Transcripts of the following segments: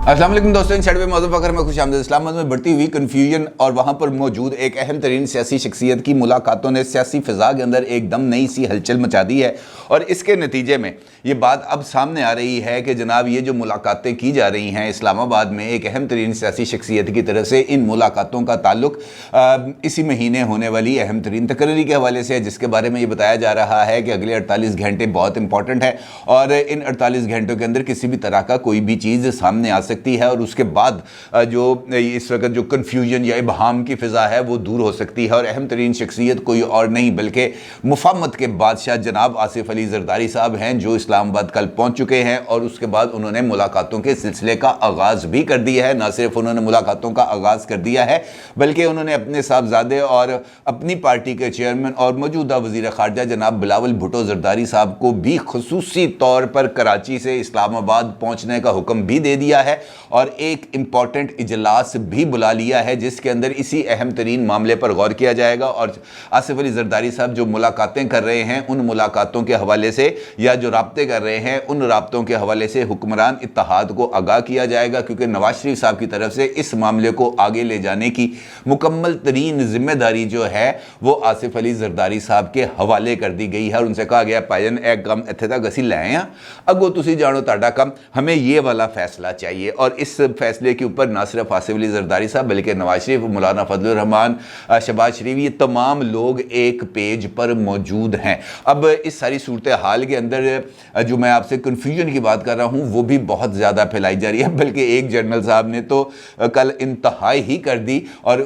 अस्सलाम वालेकुम दोस्तों, इन में मौजूद फखर में खुश आमदीद। इस्लामाबाद में बढ़ती हुई कन्फ्यूजन और वहाँ पर मौजूद एक अहम तरीन सियासी शख्सियत की मुलाकातों ने सियासी फ़िज़ा के अंदर एकदम नई सी हलचल मचा दी है। और इसके नतीजे में ये बात अब सामने आ रही है कि जनाब ये जो मुलाकातें की जा रही हैं इस्लामाबाद में एक अहम तरीन सियासी शख्सियत की तरफ से, इन मुलाकातों का ताल्लुक इसी महीने होने वाली अहम तरीन तकरीरी के हवाले से है, जिसके बारे में ये बताया जा रहा है कि अगले 48 घंटे बहुत इंपॉर्टेंट है और इन 48 घंटों के अंदर किसी भी तरह का कोई भी चीज़ सामने आ सकती है और उसके बाद जो इस वक्त जो कन्फ्यूजन या इबहाम की फ़िज़ा है वो दूर हो सकती है। और अहम तरीन शख्सियत कोई और नहीं बल्कि मुफाहमत के बादशाह जनाब आसिफ अली ज़रदारी साहब हैं, जो इस्लामाबाद कल पहुँच चुके हैं और उसके बाद उन्होंने मुलाकातों के सिलसिले का आगाज़ भी कर दिया है। न सिर्फ उन्होंने मुलाकातों का आगाज़ कर दिया है बल्कि उन्होंने अपने साहबजादे और अपनी पार्टी के चेयरमैन और मौजूदा वज़ीर ख़ारजा जनाब बिलावल भुट्टो ज़रदारी साहब को भी खुसूसी तौर पर कराची से इस्लामाबाद पहुँचने का हुक्म भी दे दिया है और एक इम्पॉर्टेंट इजलास भी बुला लिया है जिसके अंदर इसी अहम तरीन मामले पर गौर किया जाएगा। और आसिफ अली ज़रदारी साहब जो मुलाकातें कर रहे हैं उन मुलाकातों के हवाले से या जो राब्ते कर रहे हैं उन राब्तों के हवाले से हुक्मरान इत्तेहाद को आगाह किया जाएगा, क्योंकि नवाज शरीफ साहब की तरफ से इस मामले को आगे ले जाने की मुकम्मल तरीन जिम्मेदारी जो है वो आसिफ अली ज़रदारी साहब के हवाले कर दी गई है। और उनसे कहा गया भाईजान एक कम इत्थे तक असीं लै आए हां, अगों तुसीं जाणो तुहाडा कम, हमें ये वाला फैसला चाहिए। और इस फैसले के ऊपर ना सिर्फ आसिफ अली ज़रदारी साहब बल्कि नवाज शरीफ, मौलाना फजलुर रहमान, शहबाज शरीफ, ये तमाम लोग एक पेज पर मौजूद हैं। अब इस सारी सूरत हाल के अंदर जो मैं आपसे कन्फ्यूजन की बात कर रहा हूँ वो भी बहुत ज़्यादा फैलाई जा रही है, बल्कि एक जनरल साहब ने तो कल इंतहाई ही कर दी और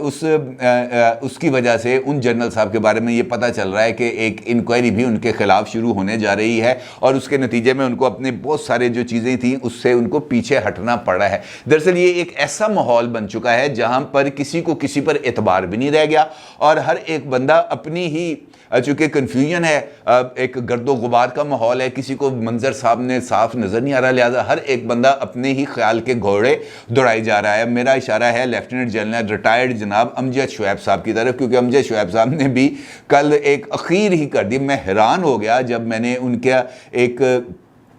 उसकी वजह से उन जनरल साहब के बारे में ये पता चल रहा है कि एक इंक्वायरी भी उनके खिलाफ शुरू होने जा रही है और उसके नतीजे में उनको अपने बहुत सारे जो चीज़ें थी उससे उनको पीछे हटना पड़ा है। दरअसल ये एक ऐसा माहौल बन चुका है जहां पर किसी को किसी पर एतबार भी नहीं रह गया और हर एक बंदा अपनी ही, चूँकि कन्फ्यूजन है, एक गर्दो गुबार का माहौल है, किसी को मंजर सामने साफ नज़र नहीं आ रहा, लिहाजा हर एक बंदा अपने ही ख्याल के घोड़े दौड़ाई जा रहा है। मेरा इशारा है लेफ्टिनेंट जनरल रिटायर्ड जनाब अमजद शुएब साहब की तरफ, क्योंकि अमजद शुएब साहब ने भी कल एक अखीर ही कर दी। मैं हैरान हो गया जब मैंने उनका एक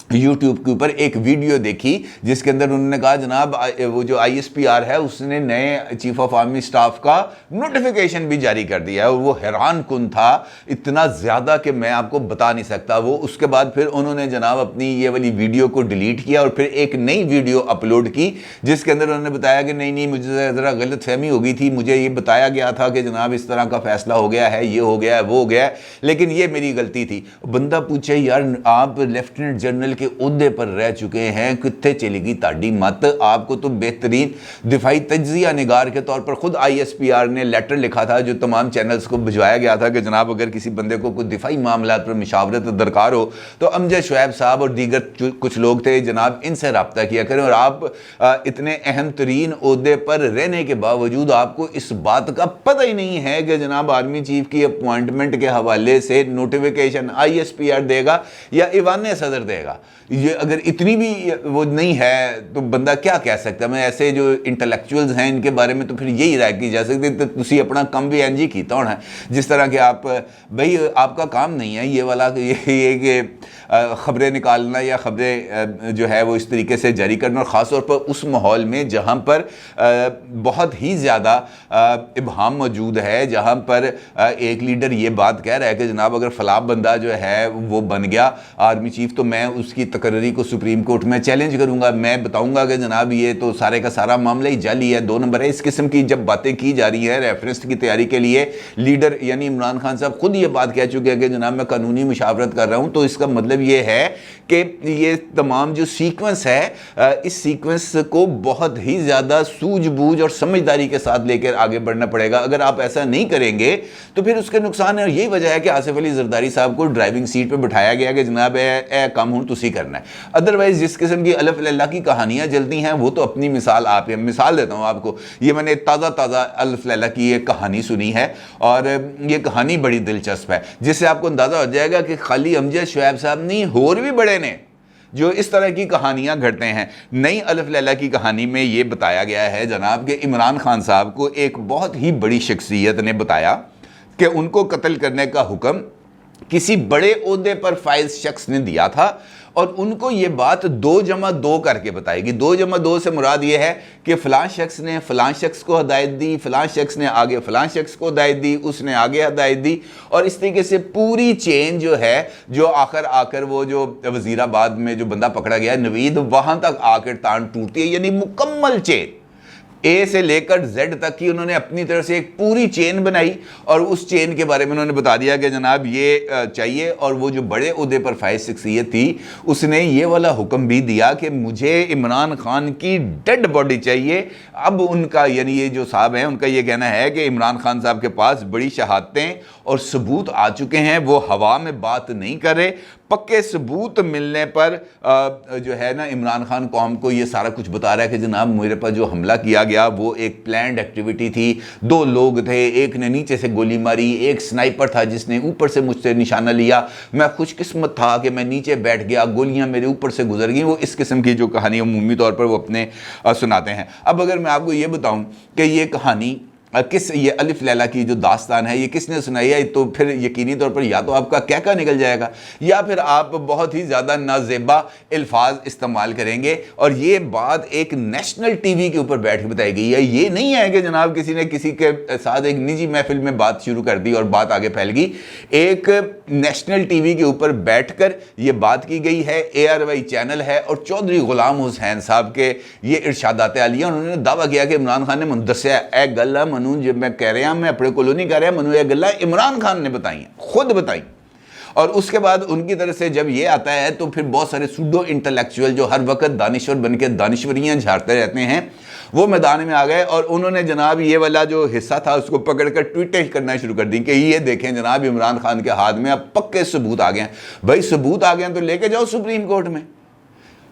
YouTube के ऊपर एक वीडियो देखी जिसके अंदर उन्होंने कहा जनाब वो जो ISPR है उसने नए चीफ ऑफ आर्मी स्टाफ का नोटिफिकेशन भी जारी कर दिया है और वो हैरान कुन था इतना ज़्यादा कि मैं आपको बता नहीं सकता। वो उसके बाद फिर उन्होंने जनाब अपनी ये वाली वीडियो को डिलीट किया और फिर एक नई वीडियो अपलोड की जिसके अंदर उन्होंने बताया कि नहीं मुझे ज़रा गलत फहमी हो गई थी, मुझे ये बताया गया था कि जनाब इस तरह का फैसला हो गया है, ये हो गया है, वो हो गया है, लेकिन ये मेरी गलती थी। बंदा पूछे यार आप लेफ्टिनेंट जनरल के उहदे पर रह चुके हैं, कित्थे चली गई ताड़ी मत? आपको तो बेहतरीन दिफाई तज्जिया निगार के तौर पर खुद ISPR ने लेटर लिखा था जो तमाम चैनल्स को भिजवाया गया था कि जनाब अगर किसी बंदे को कोई दिफाई मामला पर मशावरत दरकार हो तो अमजद शुएब साहब और दीगर कुछ लोग थे जनाब, इनसे रब्ता किया करें। और आप इतने अहम तरीन उहदे पर रहने के बावजूद आपको इस बात का पता ही नहीं है कि जनाब आर्मी चीफ की अपॉइंटमेंट के हवाले से नोटिफिकेशन ISPR देगा या ईवान सदर देगा। ये अगर इतनी भी वो नहीं है तो बंदा क्या कह सकता है? मैं ऐसे जो इंटेलेक्चुअल्स हैं इनके बारे में तो फिर यही राय की जा सकती है तो तुसी अपना कम भी एनजी कीता होना है, जिस तरह के आप भाई आपका काम नहीं है ये वाला ये कि ख़बरें निकालना या ख़बरें जो है वो इस तरीके से जारी करना, और ख़ास तौर पर उस माहौल में जहाँ पर बहुत ही ज़्यादा इबहाम मौजूद है, जहाँ पर एक लीडर ये बात कह रहा है कि जनाब अगर फलाह बंदा जो है वो बन गया आर्मी चीफ तो मैं उसकी तकरीरी को सुप्रीम कोर्ट में चैलेंज करूंगा, मैं बताऊंगा कि जनाब ये तो सारे का सारा मामला ही जाली है, 2 नंबर है। इस किस्म की जब बातें की जा रही है रेफरेंस की तैयारी के लिए, लीडर यानी इमरान खान साहब खुद ये बात कह चुके हैं कि जनाब मैं कानूनी मुशावरत कर रहा हूं, तो इसका मतलब ये है कि ये तमाम जो सीक्वेंस है इस सीक्वेंस को बहुत ही ज़्यादा सूझबूझ और समझदारी के साथ लेकर आगे बढ़ना पड़ेगा। अगर आप ऐसा नहीं करेंगे तो फिर उसके नुकसान है, और यही वजह है कि आसिफ अली ज़रदारी साहब को ड्राइविंग सीट पर बिठाया गया कि जनाब ए काम हूँ तुसी करना है। अदरवाइज जिस किस्म की अलफ लल्ला की कहानियां जलती हैं वो तो अपनी मिसाल आप, मिसाल देता हूं आपको, ये मैंने ताज़ा अलफ लल्ला की एक कहानी सुनी है और ये कहानी बड़ी दिलचस्प है जिससे आपको अंदाज़ा हो जाएगा कि खाली अमजद शुएब साहब नहीं और भी बड़े ने जो इस तरह की कहानियां घड़ते हैं। नई अलफ लैला की कहानी में ये बताया गया है जनाब कि इमरान खान साहब को एक बहुत ही बड़ी शख्सियत ने बताया कि उनको कत्ल करने का हुक्म किसी बड़े ओहदे पर फाइज शख्स ने दिया था और उनको ये बात 2+2 करके बताएगी। 2+2 से मुराद ये है कि फलां शख्स ने फलां शख्स को हदायत दी, फलां शख्स ने आगे फलां शख्स को हदायत दी, उसने आगे हदायत दी, और इस तरीके से पूरी चेन जो है, जो आकर वो जो वजीराबाद में जो बंदा पकड़ा गया नवीद, वहां तक आकर तान टूटती है। यानी मुकम्मल चेन ए से लेकर जेड तक की उन्होंने अपनी तरफ से एक पूरी चेन बनाई और उस चेन के बारे में उन्होंने बता दिया कि जनाब ये चाहिए। और वो जो बड़े ओहदे पर फाइज शख्सियत थी उसने ये वाला हुक्म भी दिया कि मुझे इमरान खान की डेड बॉडी चाहिए। अब उनका यानी ये जो साहब हैं उनका ये कहना है कि इमरान खान साहब के पास बड़ी शहादतें और सबूत आ चुके हैं, वो हवा में बात नहीं कर रहे, पक्के सबूत मिलने पर जो है ना इमरान खान कौम को ये सारा कुछ बता रहा है कि जनाब मेरे पास जो हमला किया गया वो एक प्लान्ड एक्टिविटी थी, 2 लोग थे, एक ने नीचे से गोली मारी, एक स्नाइपर था जिसने ऊपर से मुझसे निशाना लिया, मैं खुशकिस्मत था कि मैं नीचे बैठ गया, गोलियां मेरे ऊपर से गुजर गई। वो इस किस्म की जो कहानी अमूमी तौर पर वो अपने सुनाते हैं। अब अगर मैं आपको ये बताऊं कि ये कहानी किस ये अलिफ लैला की जो दास्तान है ये किसने सुनाई है, तो फिर यकीनी तौर पर या तो आपका क्या निकल जाएगा या फिर आप बहुत ही ज़्यादा नाजेबा अल्फाज इस्तेमाल करेंगे। और ये बात एक नेशनल टीवी के ऊपर बैठ के बताई गई है। ये नहीं है कि जनाब किसी ने किसी के साथ एक निजी महफिल में बात शुरू कर दी और बात आगे फैल गई। एक नेशनल टीवी के ऊपर बैठकर ये बात की गई है, ARY चैनल है और चौधरी गुलाम हुसैन साहब के ये इरशादात आलिया, उन्होंने दावा किया कि इमरान खान ने मुझे दस्या ए गल्ला मनु जो मैं कह रहा मैं अपने को नहीं कह रहा, मनु ये गल्ला इमरान खान ने बताई हैं, खुद बताई। और उसके बाद उनकी तरफ से जब ये आता है तो फिर बहुत सारे सूडो इंटेलेक्चुअल जो हर वक्त दानिश्वर बनकर दानिश्वरियां झाड़ते रहते हैं वो मैदान में आ गए और उन्होंने जनाब ये वाला जो हिस्सा था उसको पकड़कर ट्वीटें करना शुरू कर दी कि ये देखें जनाब इमरान खान के हाथ में अब पक्के सबूत आ गए हैं। भाई सबूत आ गए हैं तो लेके जाओ सुप्रीम कोर्ट में,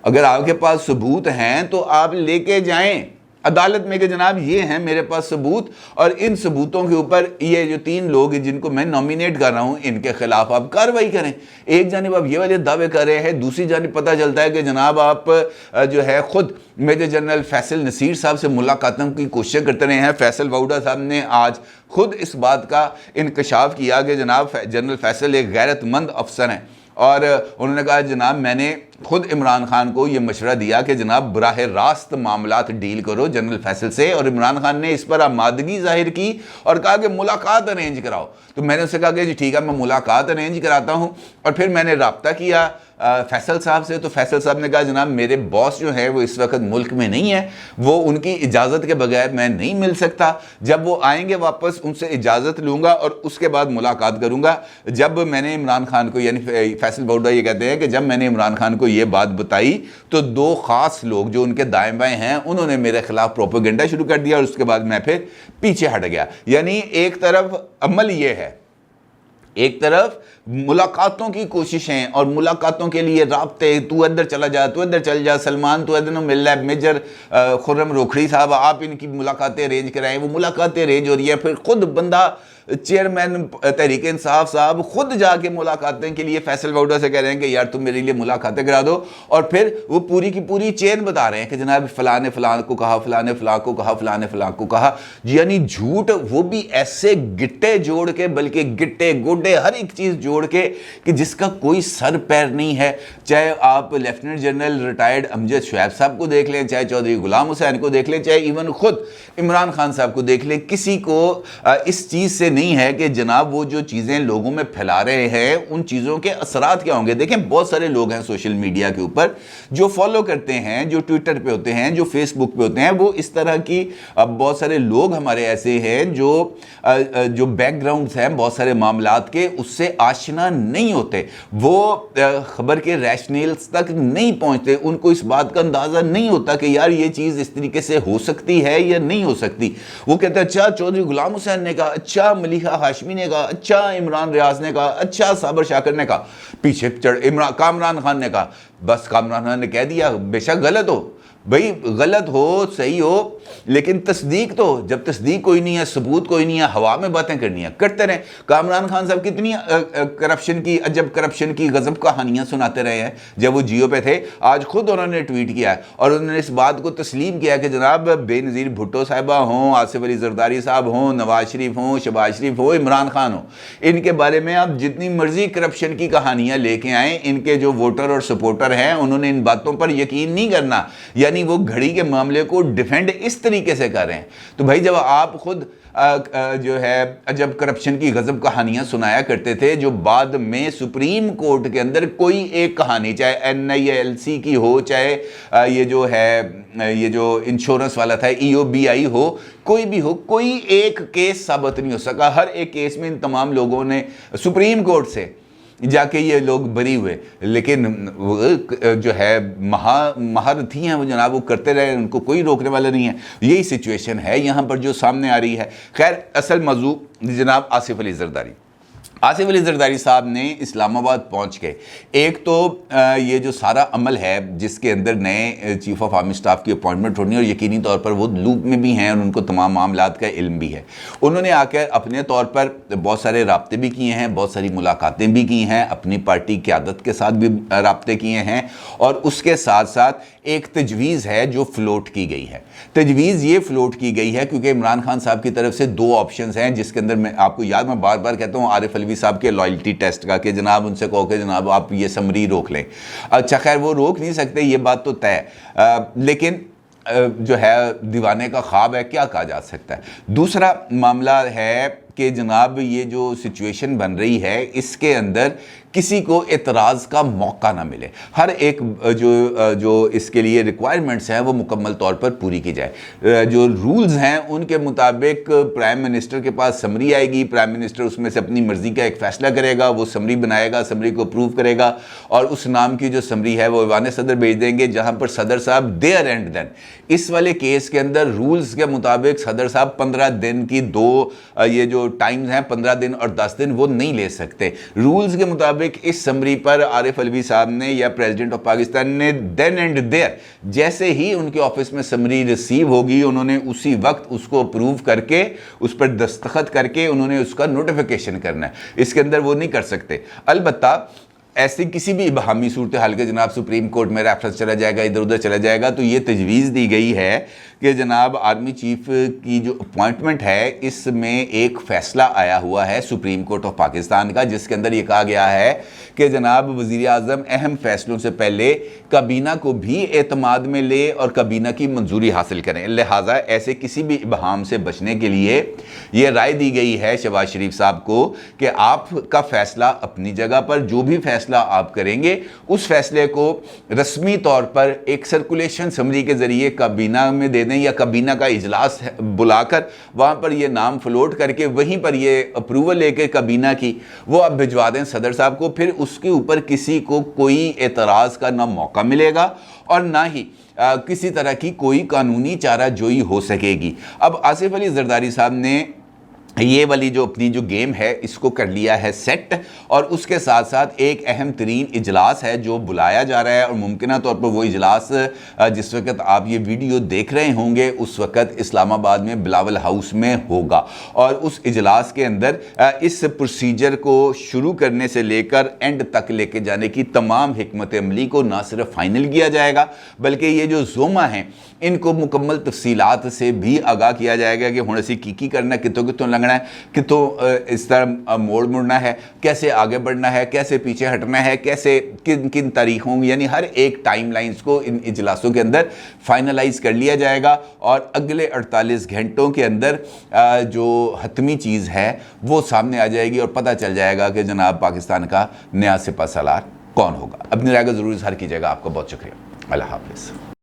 अगर आपके पास सबूत हैं तो आप लेके जाएं अदालत में कि जनाब ये हैं मेरे पास सबूत, और इन सबूतों के ऊपर ये जो 3 लोग जिनको मैं नॉमिनेट कर रहा हूं इनके खिलाफ आप कार्रवाई करें। एक जानिब आप ये वाले दावे कर रहे हैं, दूसरी जानिब पता चलता है कि जनाब आप जो है खुद मेजर जनरल फैसल नसीर साहब से मुलाकातों की कोशिश करते रहे हैं। फैसल वाउडा साहब ने आज खुद इस बात का इंकशाफ किया कि जनाब जनरल फैसल एक गैरतमंद अफसर हैं और उन्होंने कहा जनाब मैंने खुद इमरान खान को ये मशवरा दिया कि जनाब बराह रास्त मामलात डील करो जनरल फैसल से, और इमरान खान ने इस पर आमादगी जाहिर की और कहा कि मुलाकात अरेंज कराओ। तो मैंने उससे कहा कि जी ठीक है मैं मुलाकात अरेंज कराता हूँ, और फिर मैंने रब्ता किया फैसल साहब से, तो फैसल साहब ने कहा जनाब मेरे बॉस जो है वो इस वक्त मुल्क में नहीं है, वो उनकी इजाज़त के बगैर मैं नहीं मिल सकता, जब वो आएंगे वापस उनसे इजाज़त लूँगा और उसके बाद मुलाकात करूँगा। जब मैंने इमरान खान को यानी फैसल वाउडा ये कहते हैं कि जब मैंने इमरान खान को ये बात बताई तो 2 ख़ास लोग जो उनके दाएं बाएं हैं उन्होंने मेरे खिलाफ प्रोपेगेंडा शुरू कर दिया और उसके बाद मैं फिर पीछे हट गया। यानी एक तरफ अमल ये है, एक तरफ मुलाकातों की कोशिशें और मुलाकातों के लिए राब्ते, तू इधर चला जा, तू इधर चल जा, सलमान तू इधर मिल रहा है, मेजर खुर्रम रोखड़ी साहब आप इनकी मुलाकातें अरेंज कराएं, वो मुलाकातें अरेंज हो रही है। फिर खुद बंदा चेयरमैन तहरीक इंसाफ साहब खुद जाके मुलाकातें के लिए फैसल वाउडा से कह रहे हैं कि यार तुम मेरे लिए मुलाकातें करा दो, और फिर वो पूरी की पूरी चेन बता रहे हैं कि जनाब फलां ने फलां को कहा, फलां ने फलां को कहा, फलां ने फलां को कहा। यानी झूठ वो भी ऐसे गिट्टे जोड़ के, बल्कि गिट्टे गोडे हर एक चीज़ जोड़ के कि जिसका कोई सर पैर नहीं है। चाहे आप lieutenant general retired Amjad Shoaib साहब को देख लें, चाहे चौधरी गुलाम हुसैन को देख लें, चाहे इवन खुद इमरान खान साहब को देख लें, किसी को इस चीज़ से नहीं है कि जनाब वो जो चीज़ें लोगों में फैला रहे हैं उन चीज़ों के असरात क्या होंगे। देखें बहुत सारे लोग हैं सोशल मीडिया के ऊपर जो फॉलो करते हैं, जो ट्विटर पे होते हैं, जो फेसबुक पे होते हैं, वो इस तरह की बहुत सारे लोग हमारे ऐसे हैं जो बैकग्राउंड्स हैं बहुत सारे मामलात के उससे आशना नहीं होते, वो खबर के रैशनल्स तक नहीं पहुंचते, उनको इस बात का अंदाज़ा नहीं होता कि यार ये चीज़ इस तरीके से हो सकती है या नहीं हो सकती। वो कहते हैं अच्छा चौधरी गुलाम हुसैन ने कहा, अच्छा मलिहा हाशमी ने कहा, अच्छा इमरान रियाज ने कहा, अच्छा साबर शाकिर ने कहा, पीछे कामरान खान ने कहा, बस कामरान खान ने कह दिया बेशक गलत हो, भाई गलत हो सही हो, लेकिन तस्दीक तो, जब तस्दीक कोई नहीं है, सबूत कोई नहीं है, हवा में बातें करनी है, करते रहें। कामरान खान साहब कितनी करप्शन की, अजब करप्शन की गजब कहानियां सुनाते रहे हैं जब वो जियो पे थे। आज खुद उन्होंने ट्वीट किया है और उन्होंने इस बात को तस्लीम किया कि जनाब बेनज़ीर भुट्टो साहिबा हों, आसिफ अली जरदारी साहब हों, नवाज शरीफ हों, शहबाज शरीफ हो, इमरान खान हो, इनके बारे में आप जितनी मर्जी करप्शन की कहानियां लेके आए, इनके जो वोटर और सपोर्टर हैं उन्होंने इन बातों पर यकीन नहीं करना। यानी वो घड़ी के मामले को डिफेंड इस तरीके से कर रहे हैं। तो भाई जब आप खुद जो है अजब करप्शन की गजब कहानियां सुनाया करते थे, जो बाद में सुप्रीम कोर्ट के अंदर कोई एक कहानी, चाहे NILC की हो, चाहे ये जो है ये जो इंश्योरेंस वाला था EOBI हो, कोई भी हो, कोई एक केस साबित नहीं हो सका। हर एक केस में इन तमाम लोगों ने सुप्रीम कोर्ट से जाके ये लोग बरी हुए, लेकिन जो है महारथी हैं वो जनाब, वो करते रहे, उनको कोई रोकने वाला नहीं है। यही सिचुएशन है यहाँ पर जो सामने आ रही है। खैर असल मौजू जनाब आसिफ अली जरदारी। आसिफ अली जरदारी साहब ने इस्लामाबाद पहुंच के एक तो ये जो सारा अमल है जिसके अंदर नए चीफ ऑफ आर्मी स्टाफ की अपॉइंटमेंट होनी है और यकीनी तौर पर वो लूप में भी हैं और उनको तमाम मामलात का इल्म भी है। उन्होंने आकर अपने तौर पर बहुत सारे राब्ते भी किए हैं, बहुत सारी मुलाकातें भी की हैं, अपनी पार्टी क़यादत के साथ भी राब्ते किए हैं और उसके साथ साथ एक तजवीज़ है जो फ्लोट की गई है। तजवीज़ ये फ्लोट की गई है क्योंकि इमरान खान साहब की तरफ से दो ऑप्शंस हैं, जिसके अंदर मैं आपको याद, मैं बार बार कहता हूँ आरिफ अलवी साहब के लॉयल्टी टेस्ट का, कि जनाब उनसे कहो कि जनाब आप ये समरी रोक लें। अच्छा खैर वो रोक नहीं सकते, ये बात तो तय, लेकिन जो है दीवाने का ख्वाब है, क्या कहा जा सकता है। दूसरा मामला है कि जनाब ये जो सिचुएशन बन रही है इसके अंदर किसी को एतराज़ का मौका ना मिले, हर एक जो इसके लिए रिक्वायरमेंट्स हैं वो मुकम्मल तौर पर पूरी की जाए। जो रूल्स हैं उनके मुताबिक प्राइम मिनिस्टर के पास समरी आएगी, प्राइम मिनिस्टर उसमें से अपनी मर्ज़ी का एक फ़ैसला करेगा, वो समरी बनाएगा, समरी को अप्रूव करेगा और उस नाम की जो समरी है वो ईवान सदर भेज देंगे, जहाँ पर सदर साहब देयर एंड देन, इस वाले केस के अंदर रूल्स के मुताबिक सदर साहब 15 दिन की दो ये जो टाइम्स हैं 15 दिन और 10 दिन वो नहीं ले सकते। रूल्स के मुताबिक इस समरी पर आरिफ अलवी साहब ने या प्रेसिडेंट ऑफ पाकिस्तान ने देन एंड देयर, जैसे ही उनके ऑफिस में समरी रिसीव होगी उन्होंने उसी वक्त उसको अप्रूव करके उस पर दस्तखत करके उन्होंने उसका नोटिफिकेशन करना है। इसके अंदर वो नहीं कर सकते। अलबत्ता ऐसी किसी भी इबहामी सूरत हाल के जनाब सुप्रीम कोर्ट में रेफरेंस चला जाएगा, इधर उधर चला जाएगा, तो ये तजवीज़ दी गई है कि जनाब आर्मी चीफ की जो अपॉइंटमेंट है इसमें एक फ़ैसला आया हुआ है सुप्रीम कोर्ट ऑफ पाकिस्तान का, जिसके अंदर ये कहा गया है कि जनाब वज़ीर आज़म अहम फ़ैसलों से पहले काबीना को भी एतमाद में ले और काबीना की मंजूरी हासिल करें। लिहाजा ऐसे किसी भी इबहाम से बचने के लिए ये राय दी गई है शहबाज शरीफ साहब को कि आपका फ़ैसला अपनी जगह पर, जो भी फ़ैसला आप करेंगे उस फैसले को रस्मी तौर पर एक सर्कुलेशन समरी के ज़रिए काबीना में दे दें या काबीना का इजलास बुलाकर वहाँ पर ये नाम फ्लोट करके वहीं पर ये अप्रूवल लेकर काबीना की वो आप भिजवा दें सदर साहब को। फिर उसके ऊपर किसी को कोई एतराज़ का ना मौका मिलेगा और ना ही किसी तरह की कोई कानूनी चाराजोई हो सकेगी। अब आसिफ अली जरदारी साहब ने ये वाली जो अपनी जो गेम है इसको कर लिया है सेट और उसके साथ साथ एक अहम तरीन इजलास है जो बुलाया जा रहा है और मुमकिन तौर पर वो इजलास जिस वक्त आप ये वीडियो देख रहे होंगे उस वक्त इस्लामाबाद में बिलावल हाउस में होगा और उस इजलास के अंदर इस प्रोसीजर को शुरू करने से लेकर एंड तक लेके जाने की तमाम हिकमत अमली को ना सिर्फ फाइनल किया जाएगा बल्कि ये जो जोमा हैं इनको मुकम्मल तफसीलात से भी आगाह किया जाएगा कि हुण असीं की करना, कितों लगना है, कितों इस तरह मोड़ मुड़ना है, कैसे आगे बढ़ना है, कैसे पीछे हटना है, कैसे किन किन तारीखों, यानी हर एक टाइम लाइन्स को इन इजलासों के अंदर फाइनलाइज कर लिया जाएगा और अगले 48 घंटों के अंदर जो हतमी चीज़ है वो सामने आ जाएगी और पता चल जाएगा कि जनाब पाकिस्तान का नया सिपह सालार कौन होगा। अपनी राय को ज़रूर इज़हार कीजिएगा। आपका बहुत शुक्रिया। अल्लाह हाफ़िज़।